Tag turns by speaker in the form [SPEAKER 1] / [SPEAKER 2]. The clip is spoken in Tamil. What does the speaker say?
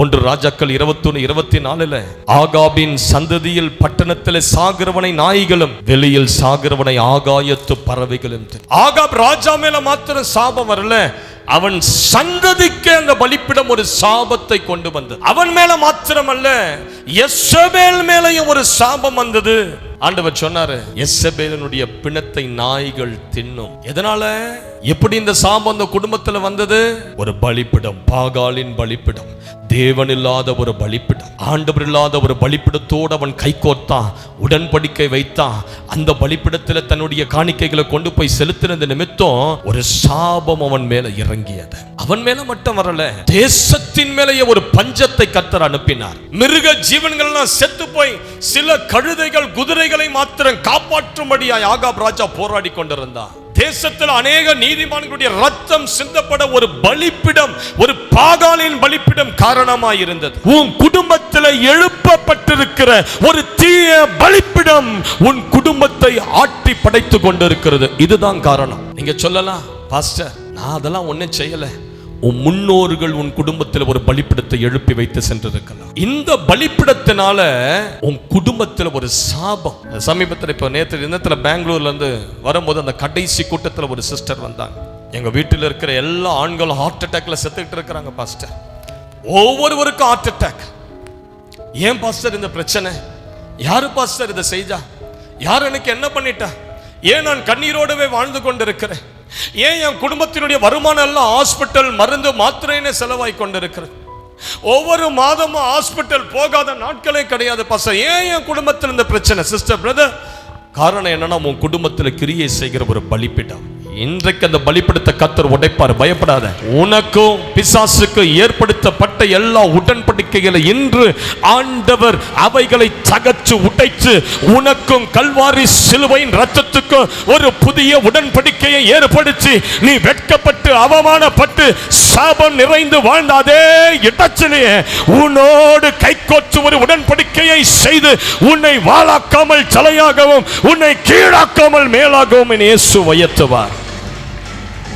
[SPEAKER 1] 1 ராஜாக்கள் 21:24 ஆகாபின் சந்ததியில் பட்டணத்தில் சாகிறவனை நாய்களும் வெளியில் சாகிறவனை ஆகாயத்து பறவைகளும். ஆகாப் ராஜா மேல மாத்திரம் சாபம் வரல, அவன் சந்ததிக்கு அந்த பலிப்பிடம் ஒரு சாபத்தை கொண்டு வந்தது. அவன் மேல மாத்திரமல்ல, யெசபேல் மேலையும் ஒரு சாபம் வந்தது. ஆண்டவர் சொன்னாரு, யெசபேலினுடைய பிணத்தை நாய்கள் தின்னும். எதனால, எப்படி இந்த சாபம் அந்த குடும்பத்துல வந்தது? ஒரு பலிப்பிடம், பாகாலின் பலிப்பிடம், தேவன் இல்லாத ஒரு பலிப்பிடம், ஆண்டவர் இல்லாத ஒரு பலிப்பிடத்தோடு அவன் கைகோர்த்தான், உடன்படிக்கை வைத்தான். அந்த பலிப்பிடத்தில் தன்னுடைய காணிக்கைகளை கொண்டு போய் செலுத்தினது நிமித்தம் ஒரு சாபம் அவன் மேல இறங்கியது. அவன் மேல மட்டும் வரல, தேசத்தின் மேலேயே ஒரு பஞ்சத்தை கர்த்தர் அனுப்பினார். மிருக ஜீவன்கள் செத்து போய் சில கழுதைகள் குதிரைகளை மாத்திரம் காப்பாற்றும்படியாய் ஆகாப் ராஜா போராடி கொண்டிருந்தான். தேசத்தில் அநேக நீதிமான்களுடைய ரத்தம் சிந்தப்பட ஒரு பலிப்பிடம், ஒரு பாகாலின் பலிப்பிடம் காரணமாய் இருந்தது. உன் குடும்பத்தில் எழுப்பப்பட்டிருக்கிற ஒரு தீய பலிப்பிடம் உன் குடும்பத்தை ஆட்டி படைத்து கொண்டிருக்கிறது. இதுதான் காரணம். நீங்க சொல்லலாம், பாஸ்டர் நான் அதெல்லாம் ஒன்னும் செய்யல. உன் முன்னோர்கள் உன் குடும்பத்தில் ஒரு பலிப்பிடத்தை எழுப்பி வைத்து சென்றிருக்கலாம். இந்த பலிப்பிடத்தினால உன் குடும்பத்தில் ஒரு சாபம். சமீபத்தில் இப்ப நேற்று தினத்துல பெங்களூர்ல இருந்து வரும்போது அந்த கடைசி கூட்டத்தில் ஒரு சிஸ்டர் வந்தாங்க. எங்க வீட்டில் இருக்கிற எல்லா ஆண்களும் ஹார்ட் அட்டாக்ல செத்துக்கிட்டு இருக்கிறாங்க பாஸ்டர். ஒவ்வொருவருக்கும் ஹார்ட் அட்டாக். ஏன் பாஸ்டர் இந்த பிரச்சனை? யாரு பாஸ்டர் இதை செய்தா? யார் எனக்கு என்ன பண்ணிட்டா? ஏன் நான் கண்ணீரோடவே வாழ்ந்து கொண்டிருக்கிறேன்? ஏன் என் குடும்பத்தினுடைய வருமானம் எல்லாம் ஹாஸ்பிட்டல் மருந்து மாத்திரைன்னு செலவாய் கொண்டிருக்கிறது? ஒவ்வொரு மாதமும் ஹாஸ்பிட்டல் போகாத நாட்களே கிடையாது பாஸ்டர். ஏன் என் குடும்பத்தில் இந்த பிரச்சனை? சிஸ்டர், பிரதர், காரணம் என்னன்னா உன் குடும்பத்தில் கிரியை செய்கிற ஒரு பலிப்பிடம். இன்றைக்கு அந்த பலிப்பிடத்தை கர்த்தர் உடைப்பார், பயப்படாத. உனக்கும் பிசாசுக்கு ஏற்படுத்தப்பட்ட எல்லா உடன்படிக்கைகளை இன்று ஆண்டவர் அவைகளை தகச்சு உடைச்சு உனக்கும் கல்வாரி சிலுவையின் ரத்தத்துக்கும் ஒரு புதிய உடன்படிக்கையை ஏற்படுத்தி நீ வெட்கப்பட்டு அவமானப்பட்டு சாபம் நிறைந்து வாழ்ந்த அதே இடத்திலேயே உன்னோடு கைகோர்த்து ஒரு உடன்படிக்கையை செய்து உன்னை வாளாக்காமல் தலையாகவும் உன்னை கீழாக்காமல் மேலாகவும் இயேசு உயர்த்துவார்.